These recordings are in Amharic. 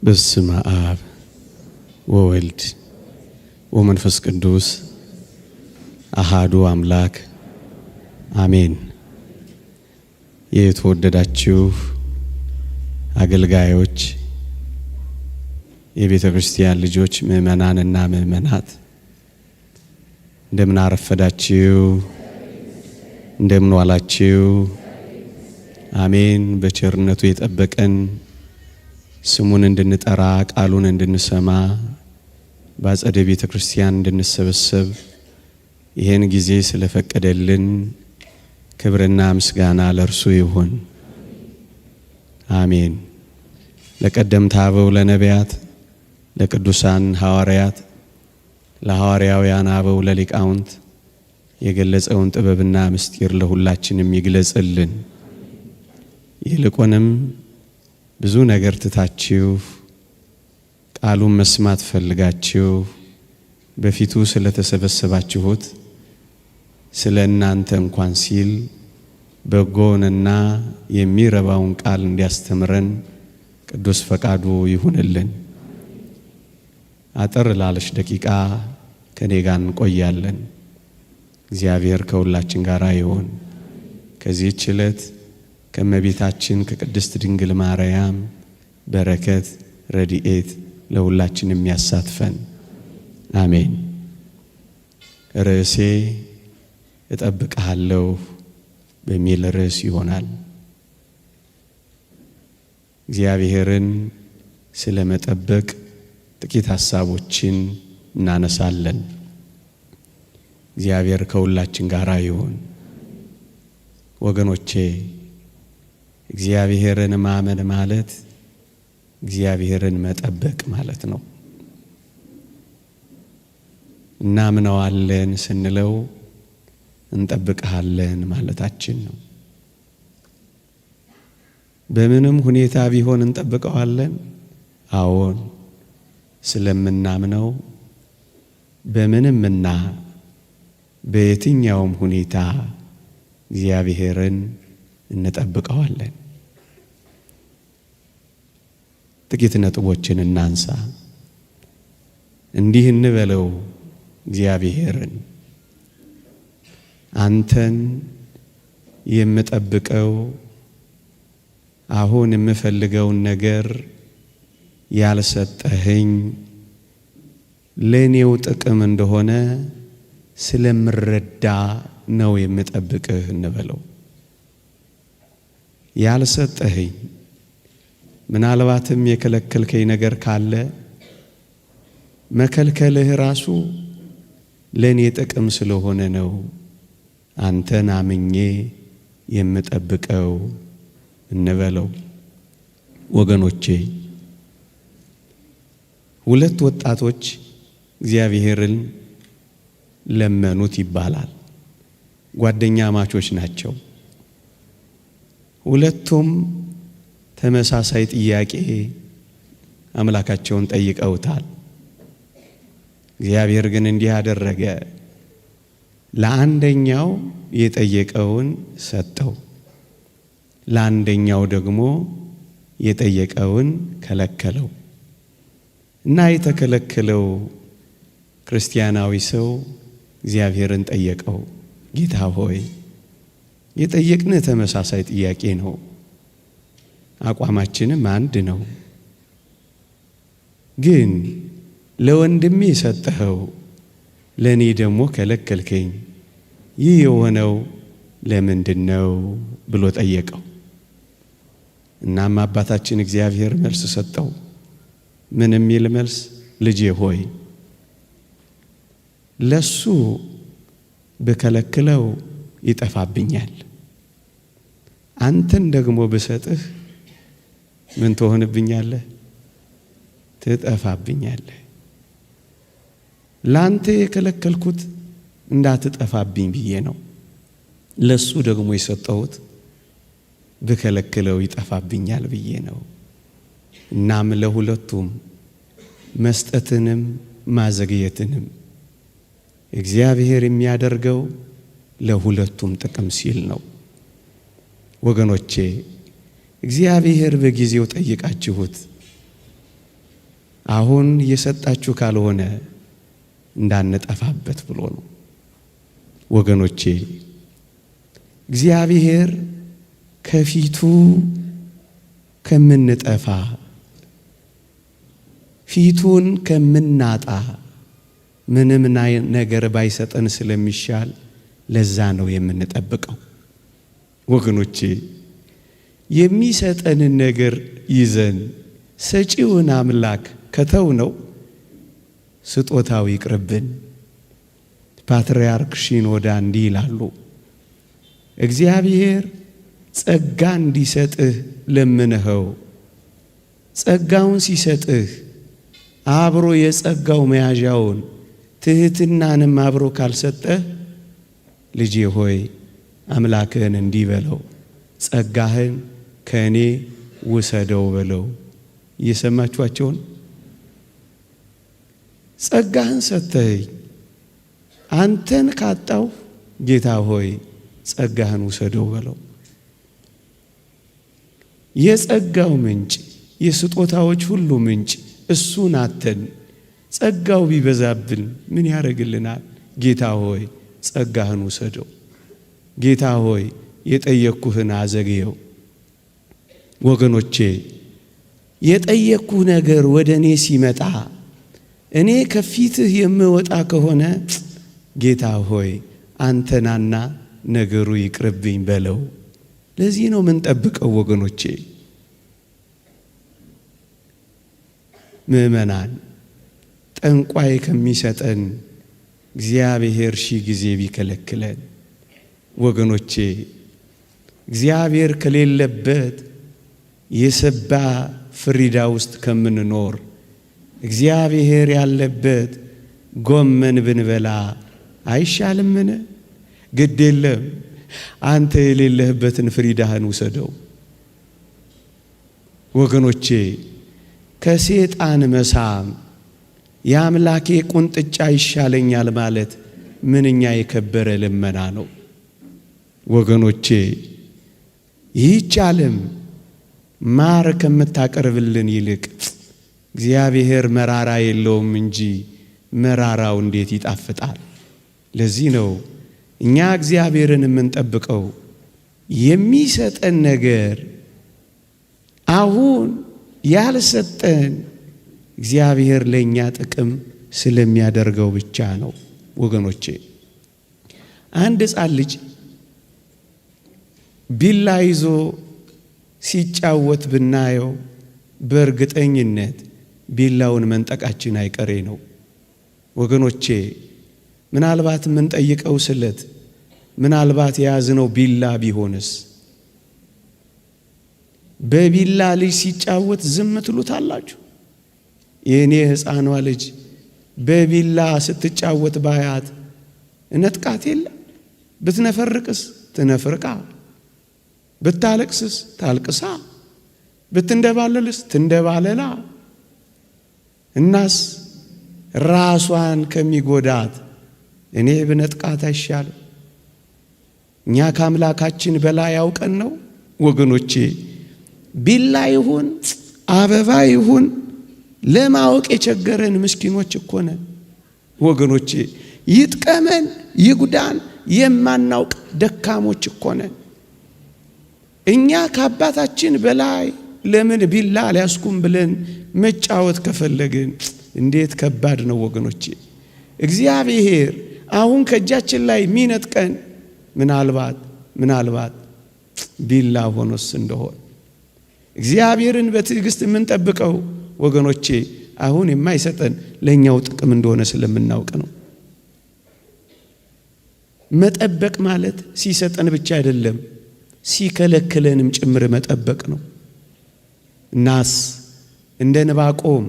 በስመ አብ ወወልድ ወመንፈስ ቅዱስ አሃዱ አምላክ አሜን። የተወደዳችሁ አገልጋዮች፣ የቤተ ክርስቲያን ልጆች፣ ምእመናንና ምእመናት እንደምን አረፈዳችሁ? እንደምን ዋላችሁ? አሜን። በቸርነቱ የጠበቀን ስሙን እንድንጠራ ቃሉን እንድንሰማ በአጸደ ቤተ ክርስቲያን እንድንሰበሰብ ይህን ጊዜ ስለፈቀደልን ክብርና ምስጋና ለእርሱ ይሁን። አሜን። ለቀደምት አበው ለነቢያት፣ ለቅዱሳን ሐዋርያት፣ ለሐዋርያውያን አበው ለሊቃውንት የገለጸውን ጥበብና ምስጢር ለሁላችንም ይግለጽልን። ይልቁንም ብዙ ነገር ትታችሁ ቃሉን መስማት ፈልጋችሁ በፊቱ ስለተሰበሰባችሁት ስለ እናንተ እንኳን ሲል በጎንና የሚረባውን ቃል እንዲያስተምረን ቅዱስ ፈቃዱ ይሁንልን። አጠር ላለች ደቂቃ ከኔ ጋር እንቆያለን። እግዚአብሔር ከሁላችን ጋር ይሁን። ከዚህች ዕለት ከእመቤታችን ከቅድስት ድንግል ማርያም በረከት ረድኤት ለሁላችን የሚያሳትፈን አሜን። ርዕሴ እጠብቅሃለሁ በሚል ርዕስ ይሆናል። እግዚአብሔርን ስለ መጠበቅ ጥቂት ሐሳቦችን እናነሳለን። እግዚአብሔር ከሁላችን ጋር ይሁን። ወገኖቼ፣ እግዚአብሔርን ማመን ማለት እግዚአብሔርን መጠበቅ ማለት ነው። እናምነዋለን ስንለው እንጠብቅሃለን ማለታችን ነው። በምንም ሁኔታ ቢሆን እንጠብቀዋለን። አዎን፣ ስለምናምነው በምንምና በየትኛውም ሁኔታ እግዚአብሔርን እንጠብቀዋለን። ጥቂት ነጥቦችን እናንሳ። እንዲህ እንበለው እግዚአብሔርን፣ አንተን የምጠብቀው አሁን የምፈልገውን ነገር ያልሰጠኸኝ ለኔው ጥቅም እንደሆነ ስለምረዳ ነው የምጠብቅህ እንበለው። ያልሰጠኸኝ ምናልባትም የከለከልከኝ ነገር ካለ መከልከልህ ራሱ ለኔ ጥቅም ስለሆነ ነው አንተን አምኜ የምጠብቀው እንበለው። ወገኖቼ፣ ሁለት ወጣቶች እግዚአብሔርን ለመኑት ይባላል። ጓደኛ ማቾች ናቸው። ሁለቱም ተመሳሳይ ጥያቄ አምላካቸውን ጠይቀውታል። እግዚአብሔር ግን እንዲህ አደረገ። ለአንደኛው የጠየቀውን ሰጠው፣ ለአንደኛው ደግሞ የጠየቀውን ከለከለው እና የተከለከለው ክርስቲያናዊ ሰው እግዚአብሔርን ጠየቀው። ጌታ ሆይ፣ የጠየቅንህ ተመሳሳይ ጥያቄ ነው፣ አቋማችንም አንድ ነው። ግን ለወንድሜ የሰጠኸው ለእኔ ደግሞ ከለከልከኝ። ይህ የሆነው ለምንድን ነው ብሎ ጠየቀው። እናም አባታችን እግዚአብሔር መልስ ሰጠው። ምን የሚል መልስ? ልጄ ሆይ፣ ለሱ ብከለክለው ይጠፋብኛል፣ አንተን ደግሞ ብሰጥህ ምን ትሆንብኛለህ? ትጠፋብኛለህ። ላንተ የከለከልኩት እንዳትጠፋብኝ ብዬ ነው። ለሱ ደግሞ የሰጠሁት ብከለክለው ይጠፋብኛል ብዬ ነው። እናም ለሁለቱም መስጠትንም ማዘግየትንም እግዚአብሔር የሚያደርገው ለሁለቱም ጥቅም ሲል ነው። ወገኖቼ፣ እግዚአብሔር በጊዜው ጠይቃችሁት አሁን እየሰጣችሁ ካልሆነ እንዳንጠፋበት ብሎ ነው። ወገኖቼ እግዚአብሔር ከፊቱ ከምንጠፋ ፊቱን ከምናጣ ምንም ነገር ባይሰጠን ስለሚሻል ለዛ ነው የምንጠብቀው። ወገኖቼ የሚሰጠንን ነገር ይዘን ሰጪውን አምላክ ከተው ነው ስጦታው ይቅርብን። ፓትርያርክ ሺኖዳ እንዲህ ይላሉ፣ እግዚአብሔር ጸጋ እንዲሰጥህ ለምንኸው፣ ጸጋውን ሲሰጥህ አብሮ የጸጋው መያዣውን ትህትናንም አብሮ ካልሰጠህ ልጄ ሆይ አምላክህን እንዲህ በለው፣ ጸጋህን ከእኔ ውሰደው በለው። እየሰማችኋቸውን? ጸጋህን ሰጥተኸኝ አንተን ካጣው ጌታ ሆይ ጸጋህን ውሰደው በለው። የጸጋው ምንጭ የስጦታዎች ሁሉ ምንጭ እሱን አተን ጸጋው ቢበዛብን ምን ያደርግልናል? ጌታ ሆይ ጸጋህን ውሰደው። ጌታ ሆይ የጠየቅኩህን አዘግየው። ወገኖቼ የጠየቅኩህ ነገር ወደ እኔ ሲመጣ እኔ ከፊትህ የምወጣ ከሆነ ጌታ ሆይ አንተናና ነገሩ ይቅርብኝ በለው። ለዚህ ነው ምን ጠብቀው ወገኖቼ። ምእመናን ጠንቋይ ከሚሰጠን እግዚአብሔር ሺህ ጊዜ ቢከለክለን፣ ወገኖቼ እግዚአብሔር ከሌለበት የሰባ ፍሪዳ ውስጥ ከምንኖር እግዚአብሔር ያለበት ጎመን ብንበላ አይሻልምን? ግድ የለም አንተ የሌለህበትን ፍሪዳህን ውሰደው። ወገኖቼ ከሴጣን መሳም የአምላኬ ቁንጥጫ ይሻለኛል ማለት ምንኛ የከበረ ልመና ነው። ወገኖቼ ይህች ዓለም ማር ከምታቀርብልን ይልቅ እግዚአብሔር መራራ የለውም እንጂ መራራው እንዴት ይጣፍጣል። ለዚህ ነው እኛ እግዚአብሔርን የምንጠብቀው። የሚሰጠን ነገር አሁን ያልሰጠን እግዚአብሔር ለእኛ ጥቅም ስለሚያደርገው ብቻ ነው። ወገኖቼ አንድ ሕፃን ልጅ ቢላ ይዞ ሲጫወት ብናየው በእርግጠኝነት ቢላውን መንጠቃችን አይቀሬ ነው። ወገኖቼ ምናልባት የምንጠይቀው ስለት ምናልባት የያዝነው ቢላ ቢሆንስ? በቢላ ልጅ ሲጫወት ዝም ትሉታላችሁ? የእኔ ሕፃኗ ልጅ በቢላ ስትጫወት ባያት እነጥቃት የለ? ብትነፈርቅስ ትነፍርቃ፣ ብታለቅስስ ታልቅሳ፣ ብትንደባለልስ ትንደባለላ። እናስ ራሷን ከሚጎዳት እኔ ብነጥቃት አይሻልም? እኛ ከአምላካችን በላይ ያውቀን ነው ወገኖቼ። ቢላ ይሁን አበባ ይሁን ለማወቅ የቸገረን ምስኪኖች እኮ ነን ወገኖቼ። ይጥቀመን ይጉዳን የማናውቅ ደካሞች እኮ ነን። እኛ ከአባታችን በላይ ለምን ቢላ አልያዝኩም ብለን መጫወት ከፈለግን እንዴት ከባድ ነው ወገኖቼ። እግዚአብሔር አሁን ከእጃችን ላይ ሚነጥቀን ምናልባት ቢላ ሆኖስ እንደሆን እግዚአብሔርን በትዕግስት የምንጠብቀው ወገኖቼ አሁን የማይሰጠን ለኛው ጥቅም እንደሆነ ስለምናውቅ ነው። መጠበቅ ማለት ሲሰጠን ብቻ አይደለም ሲከለክለንም ጭምር መጠበቅ ነው። እናስ እንደ ዕንባቆም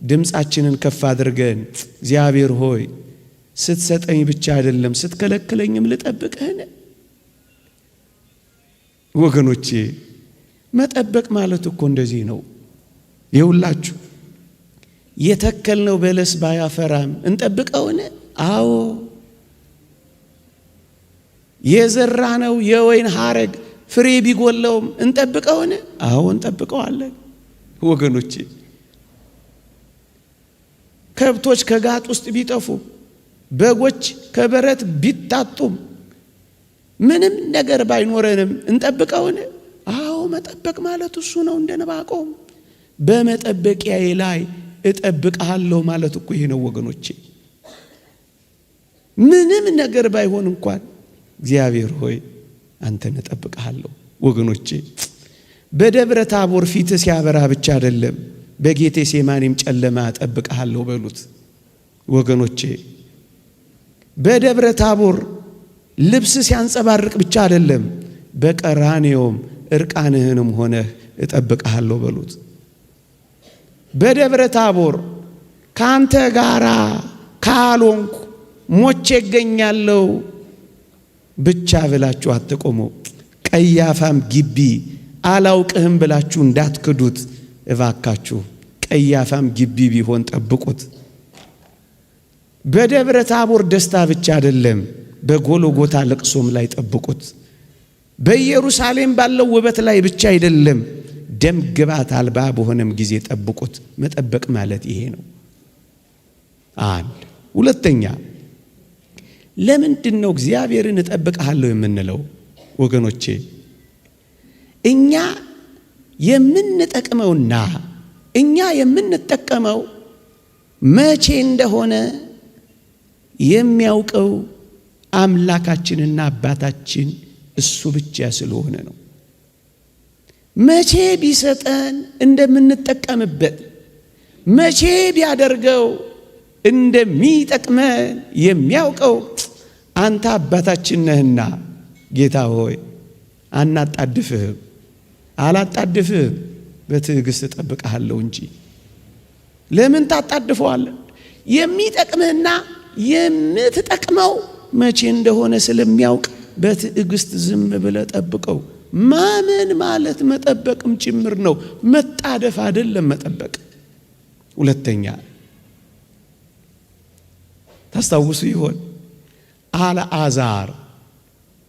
ድምፃችንን ከፍ አድርገን እግዚአብሔር ሆይ ስትሰጠኝ ብቻ አይደለም ስትከለክለኝም ልጠብቅህን። ወገኖቼ መጠበቅ ማለት እኮ እንደዚህ ነው። ይውላችሁ የተከልነው በለስ ባያፈራም እንጠብቀውን? አዎ። የዘራነው የወይን ሐረግ ፍሬ ቢጎለውም እንጠብቀውን? አዎ እንጠብቀዋለን። ወገኖቼ ከብቶች ከጋጥ ውስጥ ቢጠፉ፣ በጎች ከበረት ቢታጡም፣ ምንም ነገር ባይኖረንም እንጠብቀውን? አዎ መጠበቅ ማለት እሱ ነው። እንደ ዕንባቆም በመጠበቂያዬ ላይ እጠብቅሃለሁ ማለት እኮ ይሄ ነው ወገኖቼ። ምንም ነገር ባይሆን እንኳን እግዚአብሔር ሆይ አንተን እጠብቅሃለሁ። ወገኖቼ በደብረ ታቦር ፊት ሲያበራ ብቻ አይደለም፣ በጌቴ ሴማኒም ጨለማ እጠብቅሃለሁ በሉት ወገኖቼ። በደብረ ታቦር ልብስ ሲያንጸባርቅ ብቻ አይደለም፣ በቀራንዮም እርቃንህንም ሆነህ እጠብቅሃለሁ በሉት። በደብረ ታቦር ካንተ ጋራ ካልሆንኩ ሞቼ እገኛለሁ ብቻ ብላችሁ አትቆሙ። ቀያፋም ግቢ አላውቅህም ብላችሁ እንዳትክዱት እባካችሁ። ቀያፋም ግቢ ቢሆን ጠብቁት። በደብረ ታቦር ደስታ ብቻ አይደለም፣ በጎልጎታ ለቅሶም ላይ ጠብቁት። በኢየሩሳሌም ባለው ውበት ላይ ብቻ አይደለም፣ ደም ግባት አልባ በሆነም ጊዜ ጠብቁት። መጠበቅ ማለት ይሄ ነው። አንድ ሁለተኛ፣ ለምንድን ነው እግዚአብሔርን እጠብቅሃለሁ የምንለው ወገኖቼ? እኛ የምንጠቅመውና እኛ የምንጠቀመው መቼ እንደሆነ የሚያውቀው አምላካችንና አባታችን እሱ ብቻ ስለሆነ ነው። መቼ ቢሰጠን እንደምንጠቀምበት፣ መቼ ቢያደርገው እንደሚጠቅመን የሚያውቀው አንተ አባታችን ነህና ጌታ ሆይ አናጣድፍህም፣ አላጣድፍህም፣ በትዕግስት እጠብቅሃለሁ እንጂ። ለምን ታጣድፈዋለህ? የሚጠቅምህና የምትጠቅመው መቼ እንደሆነ ስለሚያውቅ በትዕግስት ዝም ብለህ ጠብቀው። ማመን ማለት መጠበቅም ጭምር ነው። መጣደፍ አይደለም መጠበቅ። ሁለተኛ ታስታውሱ ይሆን አልዓዛር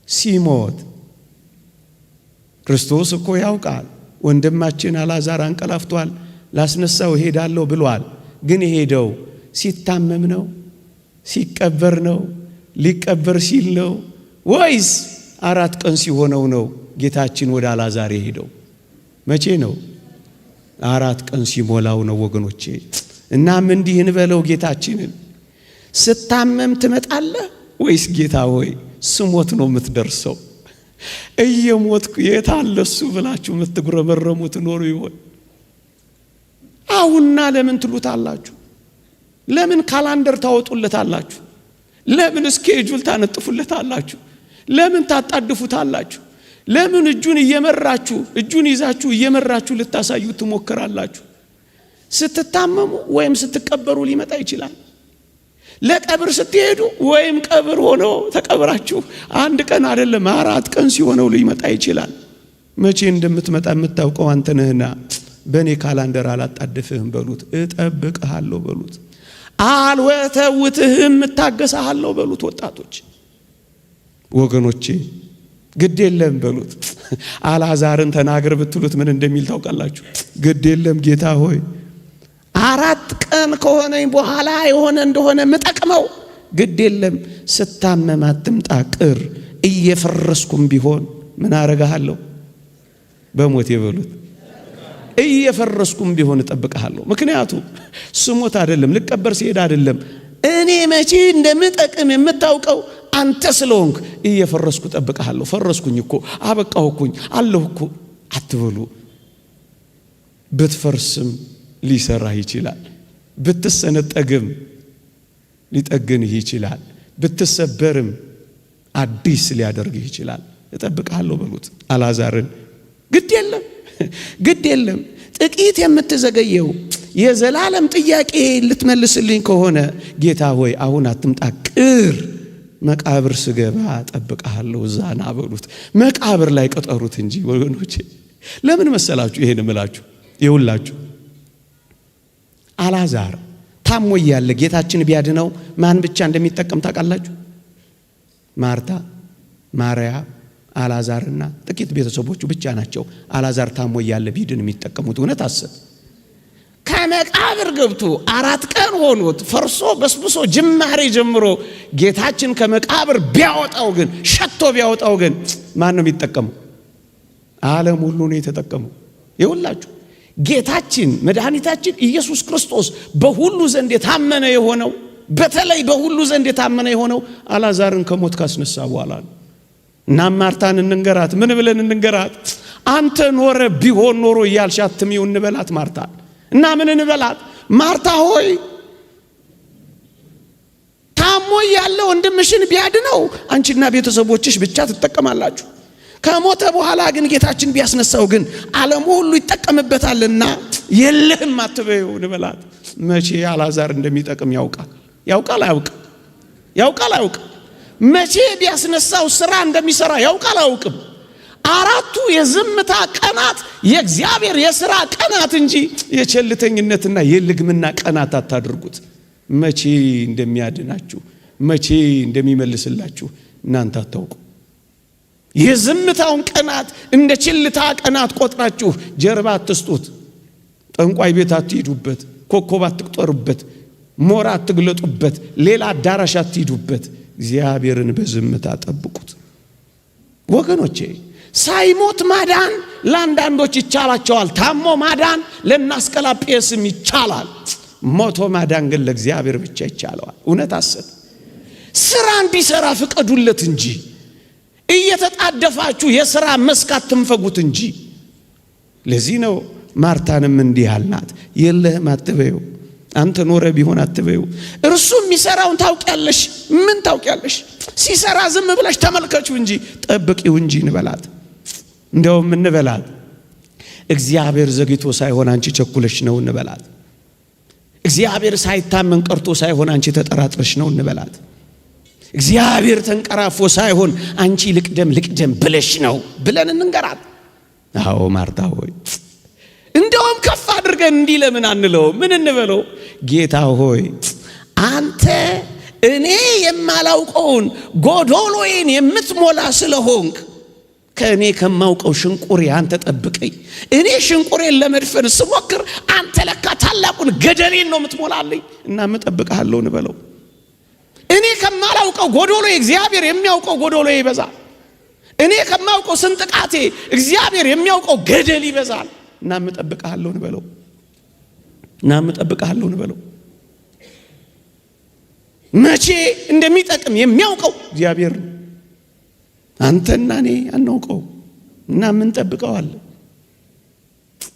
ሲሞት ክርስቶስ እኮ ያውቃል። ወንድማችን አልዓዛር አንቀላፍቷል፣ ላስነሳው እሄዳለሁ ብሏል። ግን የሄደው ሲታመም ነው? ሲቀበር ነው? ሊቀበር ሲል ነው? ወይስ 4 ቀን ሲሆነው ነው ጌታችን ወደ አልዓዛር የሄደው? መቼ ነው? 4 ቀን ሲሞላው ነው ወገኖቼ። እናም እንዲህ እንበለው ጌታችንን፣ ስታመም ትመጣለህ ወይስ ጌታ ሆይ ስሞት ነው የምትደርሰው? እየሞትኩ የት አለ እሱ ብላችሁ የምትጉረመረሙት ኖሩ ይሆን? አሁንና ለምን ትሉታላችሁ? ለምን ካላንደር ታወጡለታላችሁ? ለምን ስኬጁል ታነጥፉለታላችሁ? ለምን ታጣድፉታላችሁ? ለምን እጁን ይዛችሁ እየመራችሁ ልታሳዩ ትሞክራላችሁ? ስትታመሙ ወይም ስትቀበሩ ሊመጣ ይችላል። ለቀብር ስትሄዱ ወይም ቀብር ሆኖ ተቀብራችሁ 1 ቀን አይደለም 4 ቀን ሲሆነው ሊመጣ ይችላል። መቼ እንደምትመጣ የምታውቀው አንተ ነህና በእኔ ካላንደር አላጣድፍህም በሉት። እጠብቅሃለሁ በሉት። አልወተውትህም እታገሳለሁ በሉት። ወጣቶች ወገኖቼ ግድ የለም በሉት። አልዓዛርን ተናገር ብትሉት ምን እንደሚል ታውቃላችሁ? ግድ የለም ጌታ ሆይ 4 ቀን ከሆነኝ በኋላ የሆነ እንደሆነ ምጠቅመው፣ ግድ የለም ስታመም አትምጣ ቅር፣ እየፈረስኩም ቢሆን ምን አረጋለሁ? በሞቴ በሉት። እየፈረስኩም ቢሆን እጠብቅሃለሁ። ምክንያቱም ስሞት አይደለም፣ ልቀበር ሲሄድ አይደለም፣ እኔ መቼ እንደምጠቅም የምታውቀው አንተ ስለሆንክ እየፈረስኩ እጠብቅሃለሁ። ፈረስኩኝ እኮ አበቃሁኩኝ አለሁ እኮ አትበሉ። ብትፈርስም ሊሰራህ ይችላል። ብትሰነጠግም ሊጠግንህ ይችላል። ብትሰበርም አዲስ ሊያደርግህ ይችላል። እጠብቅሃለሁ በሉት አልዓዛርን። ግድ የለም ጥቂት የምትዘገየው የዘላለም ጥያቄ ልትመልስልኝ ከሆነ ጌታ ሆይ አሁን አትምጣ ቅር፣ መቃብር ስገባ እጠብቅሃለሁ እዛ ና በሉት። መቃብር ላይ ቀጠሩት እንጂ ወገኖቼ። ለምን መሰላችሁ ይሄን እምላችሁ? ይውላችሁ አልዓዛር ታሞ እያለ ጌታችን ቢያድነው ማን ብቻ እንደሚጠቀም ታውቃላችሁ? ማርታ፣ ማርያም፣ አልዓዛርና ጥቂት ቤተሰቦቹ ብቻ ናቸው። አልዓዛር ታሞ እያለ ቢድን የሚጠቀሙት። እውነት አሰብ ከመቃብር ገብቶ 4 ቀን ሆኖት ፈርሶ በስብሶ ጅማሬ ጀምሮ ጌታችን ከመቃብር ቢያወጣው ግን ሸቶ ቢያወጣው ግን ማን ነው የሚጠቀመው? ዓለም ሁሉ ነው የተጠቀመው። ይኸውላችሁ ጌታችን መድኃኒታችን ኢየሱስ ክርስቶስ በሁሉ ዘንድ የታመነ የሆነው በተለይ በሁሉ ዘንድ የታመነ የሆነው አልዓዛርን ከሞት ካስነሳ በኋላ ነው። እና ማርታን እንንገራት፣ ምን ብለን እንንገራት? አንተ ኖረ ቢሆን ኖሮ እያልሽ አትሚው እንበላት ማርታን። እና ምን እንበላት? ማርታ ሆይ ታሞ ያለ ወንድምሽን ቢያድነው አንቺና ቤተሰቦችሽ ብቻ ትጠቀማላችሁ። ከሞተ በኋላ ግን ጌታችን ቢያስነሳው ግን ዓለም ሁሉ ይጠቀምበታልና የለህም አትበይው እንበላት። መቼ አልዓዛር እንደሚጠቅም ያውቃል። አያውቅም? መቼ ቢያስነሳው ስራ እንደሚሰራ ያውቃል። አያውቅም? 4ቱ የዝምታ ቀናት የእግዚአብሔር የሥራ ቀናት እንጂ የቸልተኝነትና የልግምና ቀናት አታድርጉት። መቼ እንደሚያድናችሁ መቼ እንደሚመልስላችሁ እናንተ አታውቁ። የዝምታውን ቀናት እንደ ችልታ ቀናት ቆጥራችሁ ጀርባ አትስጡት። ጠንቋይ ቤት አትሂዱበት፣ ኮከብ አትቁጠሩበት፣ ሞራ አትግለጡበት፣ ሌላ አዳራሽ አትሂዱበት። እግዚአብሔርን በዝምታ ጠብቁት። ወገኖቼ ሳይሞት ማዳን ለአንዳንዶች ይቻላቸዋል። ታሞ ማዳን ለናስቀላጴስም ይቻላል። ሞቶ ማዳን ግን ለእግዚአብሔር ብቻ ይቻለዋል። እውነት አሰብ ስራ እንዲሰራ ፍቀዱለት እንጂ እየተጣደፋችሁ የሥራ መስክ አትንፈጉት እንጂ። ለዚህ ነው ማርታንም እንዲህ አልናት፣ የለህም አትበይው፣ አንተ ኖረ ቢሆን አትበይው። እርሱ የሚሰራውን ታውቂያለሽ። ምን ታውቂያለሽ? ሲሰራ ዝም ብለሽ ተመልከችው እንጂ ጠብቂው እንጂ እንበላት። እንደውም እንበላት እግዚአብሔር ዘግይቶ ሳይሆን አንቺ ቸኩለሽ ነው እንበላት። እግዚአብሔር ሳይታመን ቀርቶ ሳይሆን አንቺ ተጠራጥረሽ ነው እንበላት። እግዚአብሔር ተንቀራፎ ሳይሆን አንቺ ልቅደም ብለሽ ነው ብለን እንንገራት። አዎ ማርታ ሆይ እንደውም ከፍ አድርገን እንዲህ ለምን አንለው? ምን እንበለው? ጌታ ሆይ አንተ እኔ የማላውቀውን ጎዶሎዬን የምትሞላ ስለሆንክ ከእኔ ከማውቀው ሽንቁሬ አንተ ጠብቀኝ። እኔ ሽንቁሬን ለመድፈን ስሞክር አንተ ለካ ታላቁን ገደሌን ነው የምትሞላልኝ እና እጠብቅሃለሁ እንበለው። እኔ ከማላውቀው ጎዶሎ እግዚአብሔር የሚያውቀው ጎዶሎ ይበዛል። እኔ ከማውቀው ስንጥቃቴ እግዚአብሔር የሚያውቀው ገደል ይበዛል እና እጠብቅሃለሁ እንበለው። መቼ እንደሚጠቅም የሚያውቀው እግዚአብሔር ነው። አንተና እኔ አናውቀው እና ምን ጠብቀዋለን?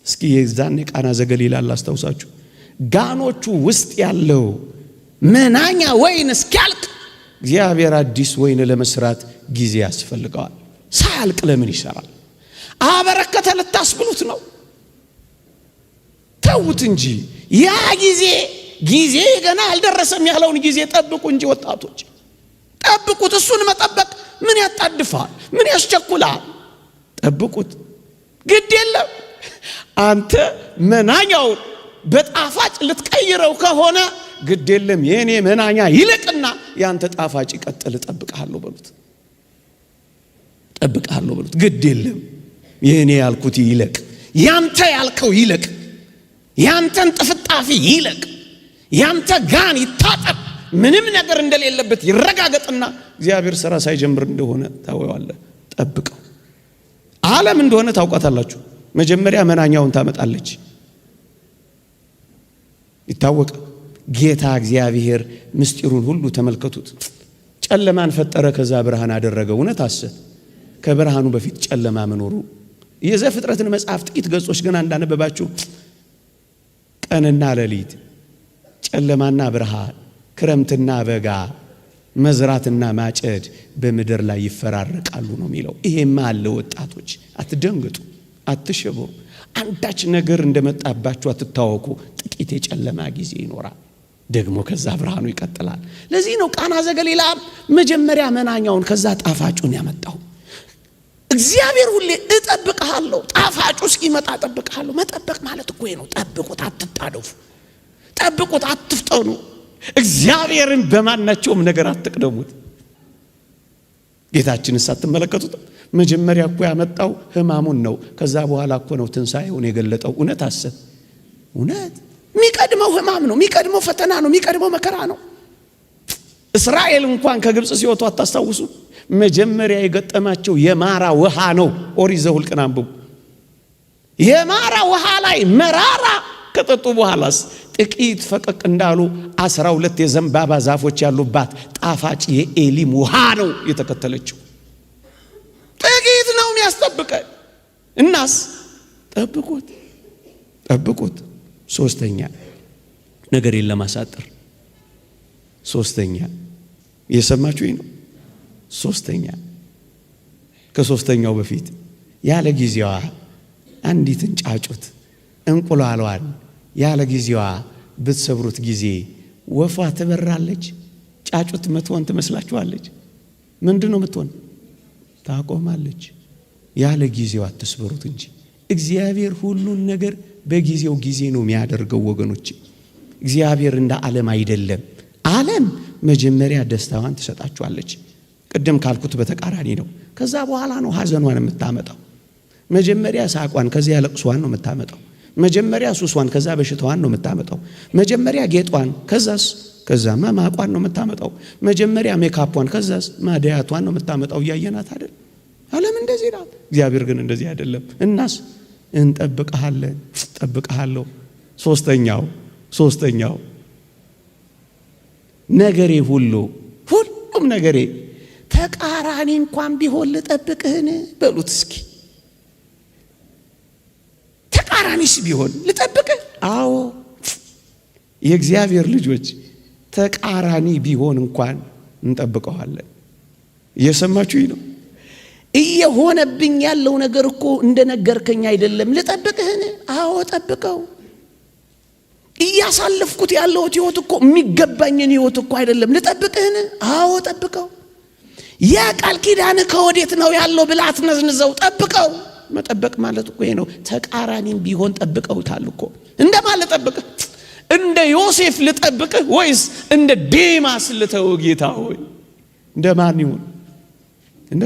እስኪ የዛን የቃና ዘገሊላ አስታውሳችሁ። ጋኖቹ ውስጥ ያለው መናኛ ወይን እስኪያልቅ እግዚአብሔር አዲስ ወይን ለመስራት ጊዜ ያስፈልገዋል። ሳያልቅ ለምን ይሰራል? አበረከተ ልታስብሉት ነው? ተውት እንጂ ያ ጊዜ ገና አልደረሰም ያለውን ጊዜ ጠብቁ እንጂ ወጣቶች ጠብቁት። እሱን መጠበቅ ምን ያጣድፋል? ምን ያስቸኩላል? ጠብቁት። ግድ የለም አንተ መናኛውን በጣፋጭ ልትቀይረው ከሆነ ግድ የለም የኔ መናኛ ይለቅና ያንተ ጣፋጭ ይቀጥል። ጠብቅሃለሁ በሉት። ግድ የለም የኔ ያልኩት ይለቅ፣ ያንተ ያልከው ይለቅ፣ ያንተን ጥፍጣፊ ይለቅ፣ ያንተ ጋን ይታጠብ፣ ምንም ነገር እንደሌለበት ይረጋገጥና እግዚአብሔር ሥራ ሳይጀምር እንደሆነ ታወዋለህ። ጠብቀው። ዓለም እንደሆነ ታውቃታላችሁ። መጀመሪያ መናኛውን ታመጣለች። ይታወቅ ጌታ እግዚአብሔር ምስጢሩን ሁሉ ተመልከቱት። ጨለማን ፈጠረ፣ ከዛ ብርሃን አደረገ። እውነት ሐሰት ከብርሃኑ በፊት ጨለማ መኖሩ የዘፍጥረትን መጽሐፍ ጥቂት ገጾች ገና እንዳነበባችሁ ቀንና ሌሊት፣ ጨለማና ብርሃን፣ ክረምትና በጋ፣ መዝራትና ማጨድ በምድር ላይ ይፈራረቃሉ ነው የሚለው። ይሄማ አለ። ወጣቶች አትደንግጡ፣ አትሸበሩ። አንዳች ነገር እንደመጣባችሁ አትታወቁ። ጥቂት የጨለማ ጊዜ ይኖራል፣ ደግሞ ከዛ ብርሃኑ ይቀጥላል። ለዚህ ነው ቃና ዘገሊላ መጀመሪያ መናኛውን ከዛ ጣፋጩን ያመጣው። እግዚአብሔር ሁሌ እጠብቅሃለሁ፣ ጣፋጩ እስኪመጣ እጠብቅሃለሁ። መጠበቅ ማለት እኮ ነው። ጠብቁት፣ አትጣደፉ። ጠብቁት፣ አትፍጠኑ። እግዚአብሔርን በማናቸውም ነገር አትቅደሙት። ጌታችንስ አትመለከቱት? መጀመሪያ እኮ ያመጣው ሕማሙን ነው። ከዛ በኋላ እኮ ነው ትንሣኤውን የገለጠው። እውነት ሐሰት? እውነት የሚቀድመው ሕማም ነው፣ የሚቀድመው ፈተና ነው፣ የሚቀድመው መከራ ነው። እስራኤል እንኳን ከግብፅ ሲወጡ አታስታውሱ? መጀመሪያ የገጠማቸው የማራ ውሃ ነው። ኦሪት ዘኍልቍን አንብቡ። የማራ ውሃ ላይ መራራ ከጠጡ በኋላስ ጥቂት ፈቀቅ እንዳሉ 12 የዘንባባ ዛፎች ያሉባት ጣፋጭ የኤሊም ውሃ ነው የተከተለችው። ጥቂት ነው የሚያስጠብቀን። እናስ ጠብቁት። ሶስተኛ ነገርን ለማሳጠር ሶስተኛ የሰማችሁኝ ነው። ሶስተኛ ከሶስተኛው በፊት ያለ ጊዜዋ አንዲትን ጫጩት እንቁላሏን ያለ ጊዜዋ ብትሰብሩት ጊዜ ወፏ ትበራለች። ጫጩት መትሆን ትመስላችኋለች? ምንድነው የምትሆን? ታቆማለች። ያለ ጊዜዋ አትስበሩት እንጂ እግዚአብሔር ሁሉን ነገር በጊዜው ጊዜ ነው የሚያደርገው ወገኖች። እግዚአብሔር እንደ ዓለም አይደለም። ዓለም መጀመሪያ ደስታዋን ትሰጣችኋለች። ቅድም ካልኩት በተቃራኒ ነው። ከዛ በኋላ ነው ሐዘኗን የምታመጣው። መጀመሪያ ሳቋን ከዛ ለቅሷን ነው የምታመጣው። መጀመሪያ ሱሷን ከዛ በሽታዋን ነው የምታመጣው። መጀመሪያ ጌጧን ከዛማ ማቋን ነው የምታመጣው። መጀመሪያ ሜካፑን ከዛስ ማዲያቷን ነው የምታመጣው። ያየናት አይደል? ዓለም እንደዚህ ናት። እግዚአብሔር ግን እንደዚህ አይደለም። እናስ ጠብቀሃለሁ። ሶስተኛው ነገሬ ሁሉም ነገሬ ተቃራኒ እንኳን ቢሆን ልጠብቅህን በሉት እስኪ። ተቃራኒስ ቢሆን ልጠብቅህ? አዎ የእግዚአብሔር ልጆች ተቃራኒ ቢሆን እንኳን እንጠብቀዋለን። እየሰማችሁኝ ነው? እየሆነብኝ ያለው ነገር እኮ እንደነገርከኝ አይደለም። ልጠብቅህን? አዎ ጠብቀው። እያሳለፍኩት ያለሁት ህይወት እኮ የሚገባኝን ህይወት እኮ አይደለም። ልጠብቅህን? አዎ ጠብቀው። ያ ቃል ኪዳን ከወዴት ነው ያለው ብለህ አትነዝንዘው። ጠብቀው። መጠበቅ ማለት እኮ ይሄ ነው። ተቃራኒም ቢሆን ጠብቀውታል እኮ። እንደማን ልጠብቅህ? እንደ ዮሴፍ ልጠብቅህ ወይስ እንደ ዴማስ ልተው? ጌታ ሆይ እንደማን ይሁን? እንደ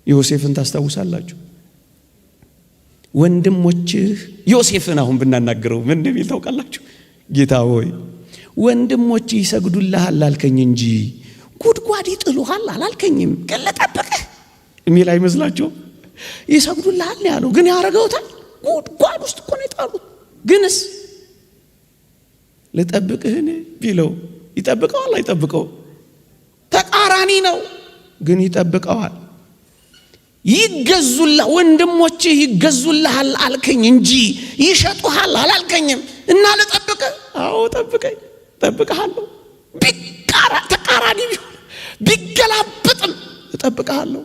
ዮሴፍን ታስታውሳላችሁ? ወንድሞችህ ዮሴፍን አሁን ብናናገረው ምን እንደሚል ታውቃላችሁ? ጌታ ሆይ ወንድሞችህ ይሰግዱልሃል አልከኝ እንጂ ጉድጓድ ይጥሉሃል አላልከኝም። ግን ልጠብቅህ የሚል አይመስላችሁም? ይሰግዱልሃል ያለው ግን ያረገውታል። ጉድጓድ ውስጥ እኮ ነው የጣሉት። ግንስ ልጠብቅህን ቢለው ይጠብቀዋል አይጠብቀው? ተቃራኒ ነው ግን ይጠብቀዋል። ይገዙልህ ወንድሞችህ ይገዙልሃል አልከኝ እንጂ ይሸጡሃል አላልከኝም። እና ልጠብቅህ? አዎ ጠብቀሃለሁ። ተቃራኒ ቢሆን ቢገላበጥም እጠብቀሃለሁ።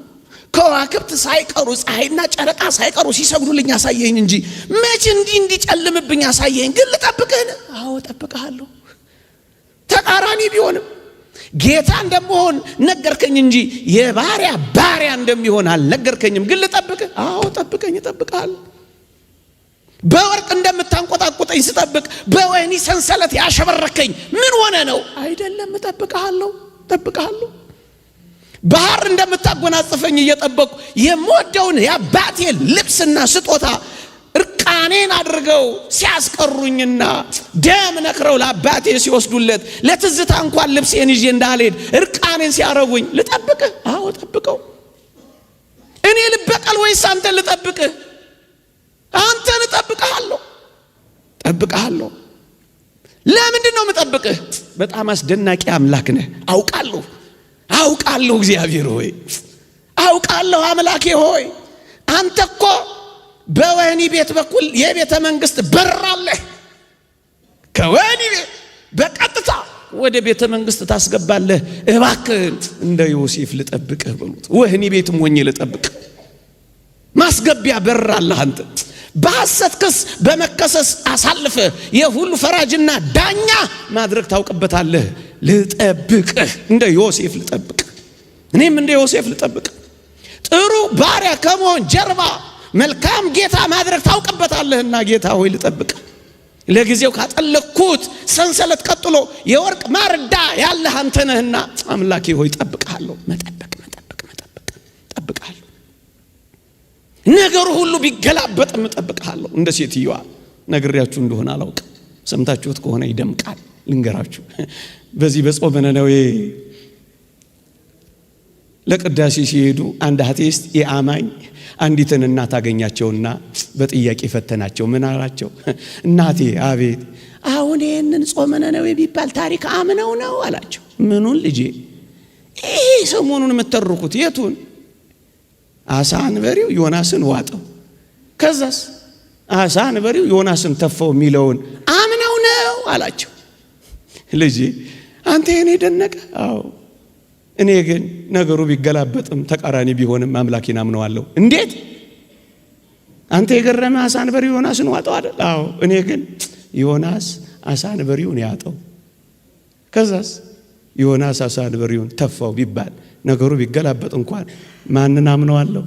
ከዋክብት ሳይቀሩ ፀሐይና ጨረቃ ሳይቀሩ ሲሰግዱልኝ ያሳየኝ እንጂ መቼ እንዲጨልምብኝ ያሳየኝ። ግን ልጠብቅህ? አዎ ጠብቀሃለሁ። ተቃራኒ ቢሆንም ጌታ እንደምሆን ነገርከኝ እንጂ የባሪያ ባሪያ እንደሚሆን አልነገርከኝም። ግን ልጠብቅህ? አዎ እጠብቅሃለሁ። በወርቅ እንደምታንቆጣቆጠኝ ስጠብቅ በወህኒ ሰንሰለት ያሸበረከኝ ምን ሆነ ነው? አይደለም እጠብቅሃለሁ። ባህር እንደምታጎናጽፈኝ እየጠበቁ የምወደውን የአባቴ ልብስና ስጦታ እርቃኔን አድርገው ሲያስቀሩኝና ደም ነክረው ለአባቴ ሲወስዱለት ለትዝታ እንኳን ልብሴን ይዤ እንዳልሄድ እርቃኔን ሲያረጉኝ ልጠብቅህ? አዎ ጠብቀው። እኔ ልበቀል ወይስ አንተን ልጠብቅህ? አንተን እጠብቅሃለሁ። ለምንድን ነው የምጠብቅህ? በጣም አስደናቂ አምላክ ነህ። አውቃለሁ እግዚአብሔር ሆይ አውቃለሁ። አምላኬ ሆይ አንተ እኮ በወህኒ ቤት በኩል የቤተ መንግስት በር አለህ። ከወህኒ ቤት በቀጥታ ወደ ቤተ መንግስት ታስገባለህ። እባክህ እንደ ዮሴፍ ልጠብቅህ በሉት። ወህኒ ቤትም ሆኜ ልጠብቅህ። ማስገቢያ በር አለህ አንተ። በሐሰት ክስ በመከሰስ አሳልፈ የሁሉ ፈራጅና ዳኛ ማድረግ ታውቅበታለህ። ልጠብቅህ፣ እንደ ዮሴፍ ልጠብቅህ። እኔም እንደ ዮሴፍ ልጠብቅህ። ጥሩ ባሪያ ከመሆን ጀርባ መልካም ጌታ ማድረግ ታውቅበታለህና ጌታ ሆይ ልጠብቅህ። ለጊዜው ካጠለቅኩት ሰንሰለት ቀጥሎ የወርቅ ማርዳ ያለህ አንተ ነህና አምላኬ ሆይ ጠብቅሃለሁ። መጠበቅ ጠብቅሃለሁ። ነገሩ ሁሉ ቢገላበጥም እጠብቅሃለሁ። እንደ ሴትዮዋ ነግሬያችሁ እንደሆነ አላውቅም። ሰምታችሁት ከሆነ ይደምቃል። ልንገራችሁ። በዚህ በጾመ ነነዌ ለቅዳሴ ሲሄዱ አንድ አቴስት የአማኝ አንዲትን እናት አገኛቸውና በጥያቄ ፈተናቸው። ምን አላቸው? እናቴ አቤት፣ አሁን ይህንን ጾመ ነነዌ ቢባል ታሪክ አምነው ነው አላቸው። ምኑን ልጄ? ይሄ ሰሞኑን የምትተርኩት የቱን? አሳ አንበሪው ዮናስን ዋጠው፣ ከዛስ አሳ አንበሪው ዮናስን ተፋው የሚለውን አምነው ነው አላቸው። ልጄ አንተ የኔ ደነቀ? አዎ፣ እኔ ግን ነገሩ ቢገላበጥም ተቃራኒ ቢሆንም አምላኬን አምነዋለሁ። እንዴት? አንተ የገረመ አሳ አንበሪው ዮናስን ዋጠው አይደል? አዎ፣ እኔ ግን ዮናስ አሳ አንበሪውን ያጠው፣ ከዛስ ዮናስ አሳ አንበሪውን ተፋው ቢባል ነገሩ ቢገላበጥ እንኳን ማንን አምነዋለሁ?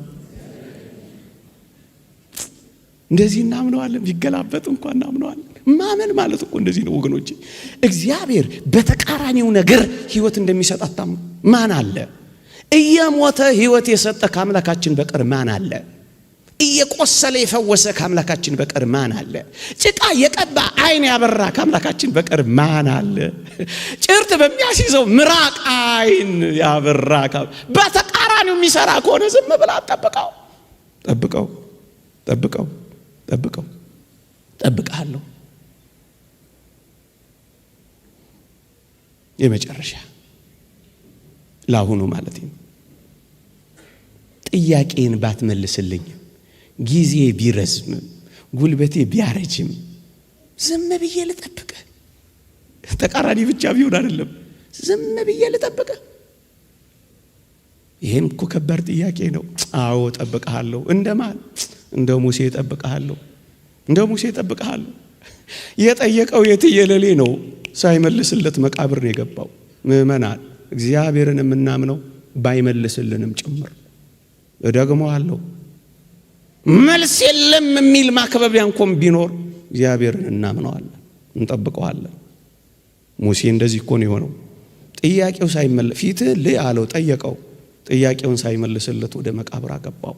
እንደዚህ እናምነዋለን። ቢገላበጥ እንኳን እናምነዋለን። ማመን ማለት እኮ እንደዚህ ነው ወገኖቼ። እግዚአብሔር በተቃራኒው ነገር ሕይወት እንደሚሰጥ አታምኑ? ማን አለ? እየሞተ ሕይወት የሰጠ ከአምላካችን በቀር ማን አለ? እየቆሰለ የፈወሰ ከአምላካችን በቀር ማን አለ? ጭቃ የቀባ ዓይን ያበራ ከአምላካችን በቀር ማን አለ? ጭርት በሚያስይዘው ምራቅ ዓይን ያበራ በተቃራኒው የሚሰራ ከሆነ ዝም ብላ ጠብቀው ጠብቀው ጠብቀው ጠብቀው ጠብቀሃለሁ። የመጨረሻ ለአሁኑ ማለት ነው። ጥያቄን ባትመልስልኝም ጊዜ ቢረዝምም ጉልበቴ ቢያረጅም ዝም ብዬ ልጠብቅህ። ተቃራኒ ብቻ ቢሆን አይደለም፣ ዝም ብዬ ልጠብቅህ። ይሄም እኮ ከባድ ጥያቄ ነው። አዎ ጠብቀሃለሁ። እንደማን? እንደ ሙሴ ጠብቀሃለሁ። እንደ ሙሴ ጠብቀሃለሁ። የጠየቀው የትየለሌ ነው። ሳይመልስለት መቃብር ነው የገባው። ምእመናን እግዚአብሔርን የምናምነው ባይመልስልንም ጭምር እደግመዋለሁ። መልስ የለም የሚል ማክበቢያ እንኳን ቢኖር እግዚአብሔርን እናምነዋለን፣ እንጠብቀዋለን። ሙሴ እንደዚህ እኮ ነው የሆነው። ጥያቄው ሳይመለስ ፊትህ ልይ አለው፣ ጠየቀው። ጥያቄውን ሳይመልስለት ወደ መቃብር አገባው።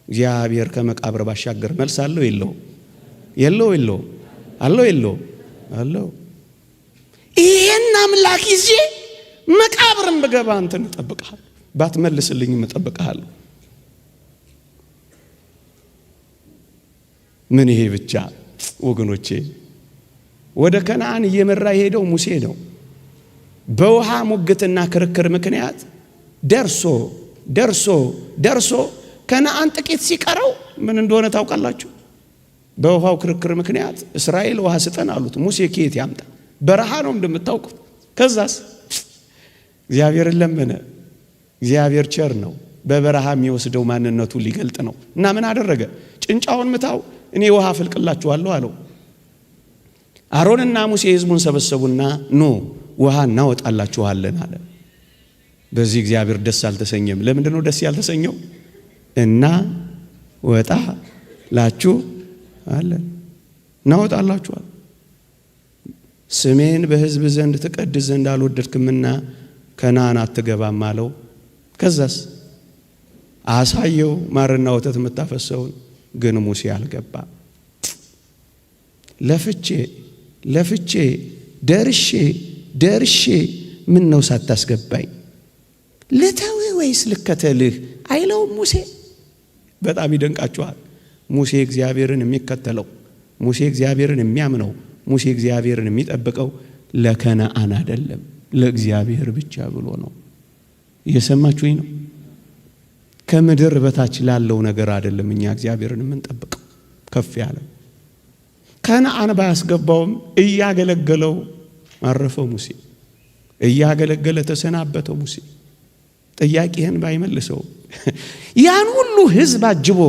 እግዚአብሔር ከመቃብር ባሻገር መልስ አለው የለው? የለው የለው? አለው የለው? አለው። ይሄን አምላክ ይዤ መቃብርን በገባ አንተን እጠብቅሃለሁ፣ ባትመልስልኝም እጠብቅሃለሁ። ምን ይሄ ብቻ ወገኖቼ? ወደ ከነዓን እየመራ የሄደው ሙሴ ነው። በውሃ ሙግትና ክርክር ምክንያት ደርሶ ከነዓን ጥቂት ሲቀረው ምን እንደሆነ ታውቃላችሁ? በውሃው ክርክር ምክንያት እስራኤል ውሃ ስጠን አሉት። ሙሴ ከየት ያምጣ? በረሃ ነው እንደምታውቁት። ከዛስ እግዚአብሔርን ለመነ። እግዚአብሔር ቸር ነው። በበረሃ የሚወስደው ማንነቱን ሊገልጥ ነው። እና ምን አደረገ? ጭንጫውን ምታው፣ እኔ ውሃ አፈልቅላችኋለሁ አለው። አሮንና ሙሴ ሕዝቡን ሰበሰቡና ኑ ውሃ እናወጣላችኋለን አለ። በዚህ እግዚአብሔር ደስ አልተሰኘም። ለምንድን ነው ደስ ያልተሰኘው? እና ወጣ ላችሁ አለ። እናወጣላችኋል። ስሜን በሕዝብ ዘንድ ትቀድስ ዘንድ አልወደድክምና ከነዓን አትገባም አለው። ከዛስ አሳየው ማርና ወተት የምታፈሰውን። ግን ሙሴ አልገባ። ለፍቼ ደርሼ ምን ነው ሳታስገባኝ? ልተውህ ወይስ ልከተልህ አይለውም ሙሴ። በጣም ይደንቃችኋል። ሙሴ እግዚአብሔርን የሚከተለው፣ ሙሴ እግዚአብሔርን የሚያምነው፣ ሙሴ እግዚአብሔርን የሚጠብቀው ለከነዓን አይደለም፣ ለእግዚአብሔር ብቻ ብሎ ነው። እየሰማችሁኝ ነው? ከምድር በታች ላለው ነገር አይደለም እኛ እግዚአብሔርን የምንጠብቀው። ከፍ ያለ ከነዓን ባያስገባውም እያገለገለው አረፈው ሙሴ። እያገለገለ ተሰናበተው ሙሴ። ጥያቄህን ባይመልሰው ያን ሁሉ ሕዝብ አጅቦ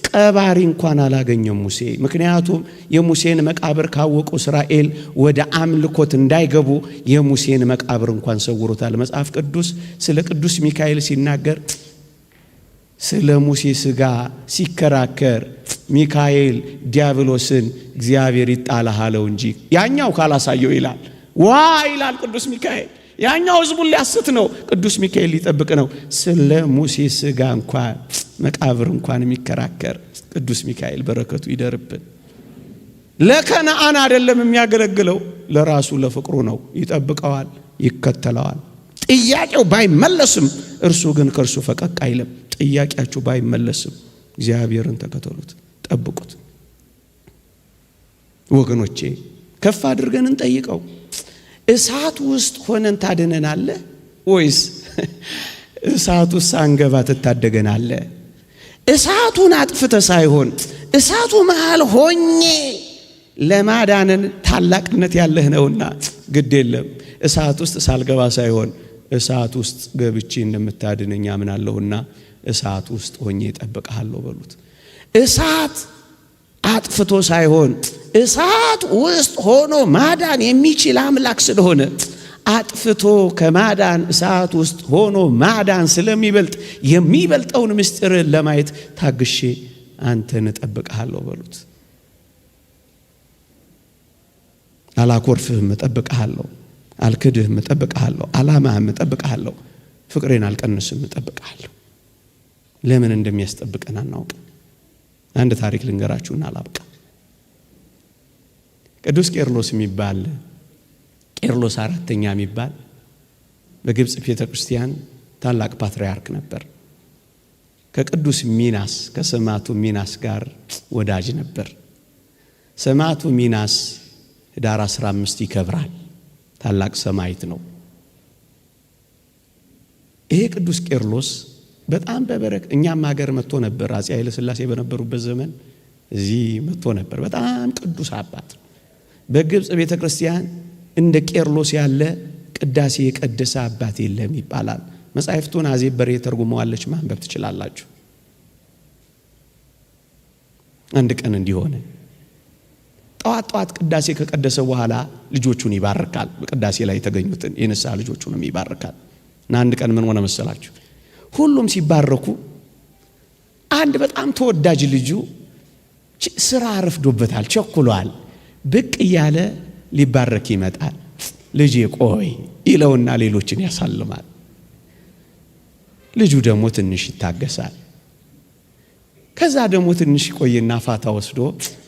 ቀባሪ እንኳን አላገኘም ሙሴ። ምክንያቱም የሙሴን መቃብር ካወቁ እስራኤል ወደ አምልኮት እንዳይገቡ የሙሴን መቃብር እንኳን ሰውሮታል። መጽሐፍ ቅዱስ ስለ ቅዱስ ሚካኤል ሲናገር ስለ ሙሴ ሥጋ ሲከራከር ሚካኤል ዲያብሎስን እግዚአብሔር ይጣላሃለው እንጂ ያኛው ካላሳየው ይላል። ዋ ይላል ቅዱስ ሚካኤል። ያኛው ሕዝቡን ሊያስት ነው፣ ቅዱስ ሚካኤል ሊጠብቅ ነው። ስለ ሙሴ ሥጋ እንኳን መቃብር እንኳን የሚከራከር ቅዱስ ሚካኤል በረከቱ ይደርብን። ለከነዓን አይደለም የሚያገለግለው፣ ለራሱ ለፍቅሩ ነው። ይጠብቀዋል፣ ይከተለዋል። ጥያቄው ባይመለስም እርሱ ግን ከእርሱ ፈቀቅ አይልም። ጥያቄያችሁ ባይመለስም እግዚአብሔርን ተከተሉት፣ ጠብቁት። ወገኖቼ ከፍ አድርገን እንጠይቀው። እሳት ውስጥ ሆነን ታድነናለህ ወይስ እሳት ውስጥ ሳንገባ ትታደገናለህ? እሳቱን አጥፍተ ሳይሆን እሳቱ መሃል ሆኜ ለማዳንን ታላቅነት ያለህ ነውና ግድ የለም እሳት ውስጥ ሳልገባ ሳይሆን እሳት ውስጥ ገብቼ እንደምታድነኝ አምናለሁና እሳት ውስጥ ሆኜ እጠብቅሃለሁ በሉት። እሳት አጥፍቶ ሳይሆን እሳት ውስጥ ሆኖ ማዳን የሚችል አምላክ ስለሆነ አጥፍቶ ከማዳን እሳት ውስጥ ሆኖ ማዳን ስለሚበልጥ የሚበልጠውን ምስጢር ለማየት ታግሼ አንተን እጠብቅሃለሁ በሉት። አላኮርፍህም፣ እጠብቅሃለሁ። አልክድህም፣ እጠብቅሃለሁ። ዓላማህም እጠብቅሃለሁ። ፍቅሬን አልቀንስም፣ እጠብቅሃለሁ። ለምን እንደሚያስጠብቀን አናውቅም። አንድ ታሪክ ልንገራችሁና አላብቃ። ቅዱስ ቄርሎስ የሚባል ቄርሎስ አራተኛ የሚባል በግብጽ ቤተክርስቲያን ታላቅ ፓትርያርክ ነበር። ከቅዱስ ሚናስ ከሰማዕቱ ሚናስ ጋር ወዳጅ ነበር። ሰማዕቱ ሚናስ ኅዳር 15 ይከብራል። ታላቅ ሰማዕት ነው። ይሄ ቅዱስ ቄርሎስ በጣም እኛም ሀገር መጥቶ ነበር። አፄ ኃይለ ሥላሴ በነበሩበት ዘመን እዚህ መጥቶ ነበር። በጣም ቅዱስ አባት። በግብጽ ቤተክርስቲያን እንደ ቄርሎስ ያለ ቅዳሴ የቀደሰ አባት የለም ይባላል። መጻሕፍቱን አዜብ በሬ ተርጉመዋለች፣ ማንበብ ትችላላችሁ። አንድ ቀን እንዲሆነ ጠዋት ቅዳሴ ከቀደሰ በኋላ ልጆቹን ይባርካል። በቅዳሴ ላይ የተገኙትን የንስሐ ልጆቹንም ይባርካል። እና አንድ ቀን ምን ሆነ መሰላችሁ? ሁሉም ሲባረኩ አንድ በጣም ተወዳጅ ልጁ ስራ ረፍዶበታል፣ ቸኩሏል። ብቅ እያለ ሊባረክ ይመጣል። ልጄ ቆይ ይለውና ሌሎችን ያሳልማል። ልጁ ደግሞ ትንሽ ይታገሳል። ከዛ ደግሞ ትንሽ ቆይና ፋታ ወስዶ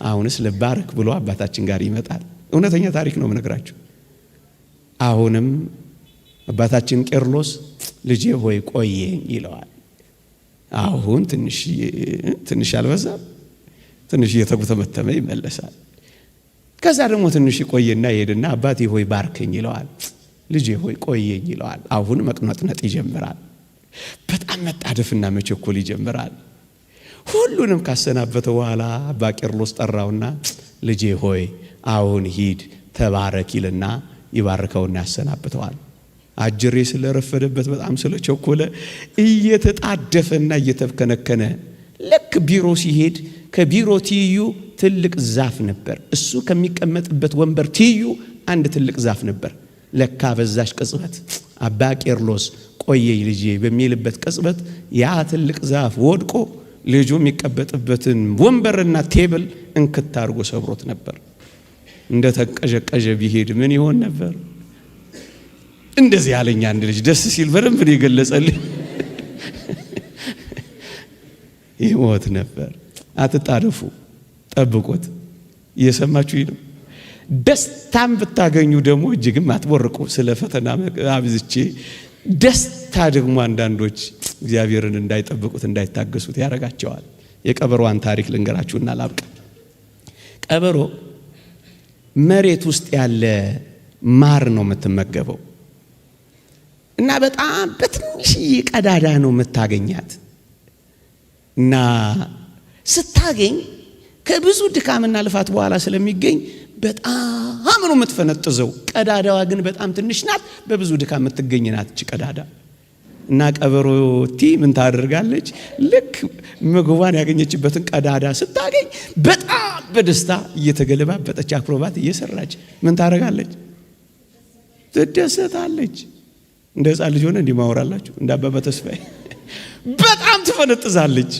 አሁንስ ልባረክ ብሎ አባታችን ጋር ይመጣል። እውነተኛ ታሪክ ነው የምነግራችሁ። አሁንም አባታችን ቄርሎስ ልጄ ሆይ ቆየኝ ይለዋል። አሁን ትንሽ አልበዛም? ትንሽ እየተጉተመተመ ይመለሳል። ከዛ ደግሞ ትንሽ ቆይና ይሄድና አባቴ ሆይ ባርከኝ ይለዋል። ልጄ ሆይ ቆየኝ ይለዋል። አሁን መቅነጥነጥ ይጀምራል። በጣም መጣደፍና መቸኮል ይጀምራል። ሁሉንም ካሰናበተ በኋላ አባ ቄርሎስ ጠራውና ልጄ ሆይ አሁን ሂድ ተባረክ ይልና ይባርከውና ያሰናብተዋል። አጅሬ ስለረፈደበት በጣም ስለቸኮለ እየተጣደፈና እየተከነከነ ልክ ቢሮ ሲሄድ ከቢሮ ትይዩ ትልቅ ዛፍ ነበር። እሱ ከሚቀመጥበት ወንበር ትይዩ አንድ ትልቅ ዛፍ ነበር። ለካ በዛሽ ቅጽበት አባ ቄርሎስ ቆየኝ ልጄ በሚልበት ቅጽበት ያ ትልቅ ዛፍ ወድቆ ልጁ የሚቀበጥበትን ወንበርና ቴብል እንክት አድርጎ ሰብሮት ነበር። እንደ ተቀዠቀዠ ቢሄድ ምን ይሆን ነበር? እንደዚህ ያለኝ አንድ ልጅ ደስ ሲል በደንብ ነው የገለጸልኝ። ይሞት ነበር። አትጣደፉ፣ ጠብቁት። እየሰማችሁ ነው። ደስታም ብታገኙ ደግሞ እጅግም አትቦርቁ። ስለ ፈተና አብዝቼ ደስታ ደግሞ አንዳንዶች እግዚአብሔርን እንዳይጠብቁት እንዳይታገሱት ያረጋቸዋል። የቀበሮዋን ታሪክ ልንገራችሁና ላብቃ። ቀበሮ መሬት ውስጥ ያለ ማር ነው የምትመገበው እና በጣም በትንሽዬ ቀዳዳ ነው የምታገኛት እና ስታገኝ ከብዙ ድካምና ልፋት በኋላ ስለሚገኝ በጣም ነው የምትፈነጥዘው። ቀዳዳዋ ግን በጣም ትንሽ ናት፣ በብዙ ድካም የምትገኝ ናት እቺ ቀዳዳ። እና ቀበሮቲ ምን ታደርጋለች? ልክ ምግቧን ያገኘችበትን ቀዳዳ ስታገኝ በጣም በደስታ እየተገለባበጠች አክሮባት እየሰራች ምን ታደርጋለች? ትደሰታለች። እንደ ሕፃን ልጅ ሆነ እንዲህ ማወራላችሁ እንደ አባባ ተስፋዬ በጣም ትፈነጥዛለች።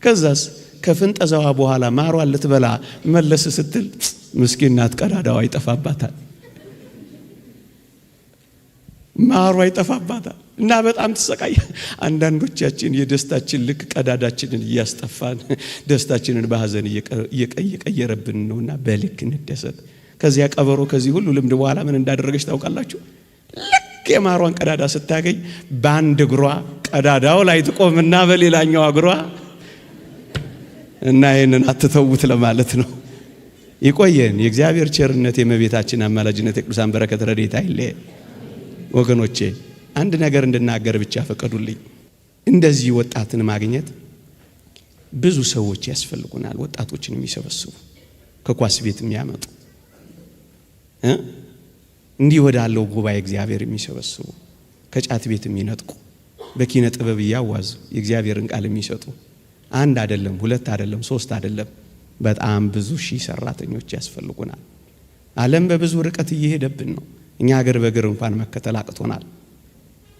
ከዛስ ከፍንጠዛዋ በኋላ ማሯን ልትበላ መለስ ስትል ምስኪን ናት፣ ቀዳዳዋ ይጠፋባታል። ማሯ ይጠፋባታል እና በጣም ትሰቃይ። አንዳንዶቻችን የደስታችን ልክ ቀዳዳችንን እያስጠፋን ደስታችንን በሐዘን እየቀየረብን ነውና በልክ እንደሰት። ከዚያ ቀበሮ ከዚህ ሁሉ ልምድ በኋላ ምን እንዳደረገች ታውቃላችሁ? ልክ የማሯን ቀዳዳ ስታገኝ በአንድ እግሯ ቀዳዳው ላይ ትቆምና በሌላኛው እግሯ እና ይሄንን አትተውት ለማለት ነው። ይቆየን። የእግዚአብሔር ቸርነት፣ የእመቤታችን አማላጅነት፣ የቅዱሳን በረከት ረድኤት አይለየን። ወገኖቼ አንድ ነገር እንድናገር ብቻ ፈቀዱልኝ። እንደዚህ ወጣትን ማግኘት ብዙ ሰዎች ያስፈልጉናል። ወጣቶችን የሚሰበስቡ ከኳስ ቤት የሚያመጡ እንዲህ ወዳለው ጉባኤ እግዚአብሔር የሚሰበስቡ ከጫት ቤት የሚነጥቁ በኪነ ጥበብ እያዋዙ የእግዚአብሔርን ቃል የሚሰጡ አንድ አይደለም፣ ሁለት አይደለም፣ ሶስት አይደለም፣ በጣም ብዙ ሺህ ሰራተኞች ያስፈልጉናል። ዓለም በብዙ ርቀት እየሄደብን ነው። እኛ ሀገር በእግር እንኳን መከተል አቅቶናል።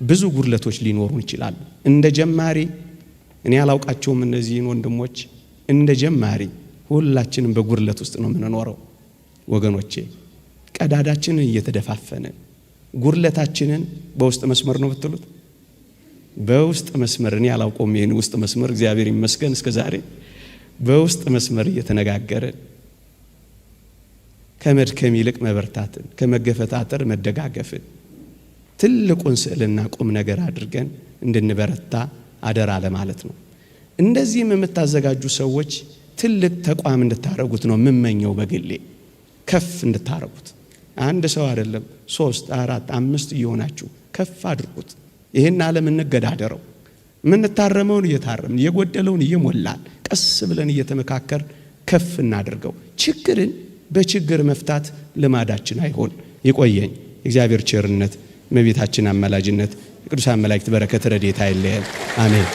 ብዙ ጉድለቶች ሊኖሩን ይችላሉ። እንደ ጀማሪ እኔ አላውቃቸውም እነዚህን ወንድሞች። እንደ ጀማሪ ሁላችንም በጉድለት ውስጥ ነው የምንኖረው ወገኖቼ። ቀዳዳችንን እየተደፋፈነ ጉድለታችንን በውስጥ መስመር ነው ብትሉት በውስጥ መስመር እኔ አላውቀውም ይሄን ውስጥ መስመር እግዚአብሔር ይመስገን እስከ ዛሬ በውስጥ መስመር እየተነጋገረ ከመድከም ይልቅ መበርታትን ከመገፈታተር መደጋገፍን ትልቁን ስዕልና ቁም ነገር አድርገን እንድንበረታ አደራ ለማለት ነው። እንደዚህም የምታዘጋጁ ሰዎች ትልቅ ተቋም እንድታረጉት ነው የምመኘው። በግሌ ከፍ እንድታረጉት አንድ ሰው አይደለም 3 4 5 እየሆናችሁ ከፍ አድርጉት። ይሄን ዓለም እንገዳደረው። የምንታረመውን እየታረምን የጎደለውን እየሞላን ቀስ ብለን እየተመካከር ከፍ እናድርገው። ችግርን በችግር መፍታት ልማዳችን አይሆን። ይቆየኝ። እግዚአብሔር ቸርነት፣ እመቤታችን አማላጅነት፣ የቅዱሳን መላእክት በረከት ረድኤት አይለየን። አሜን።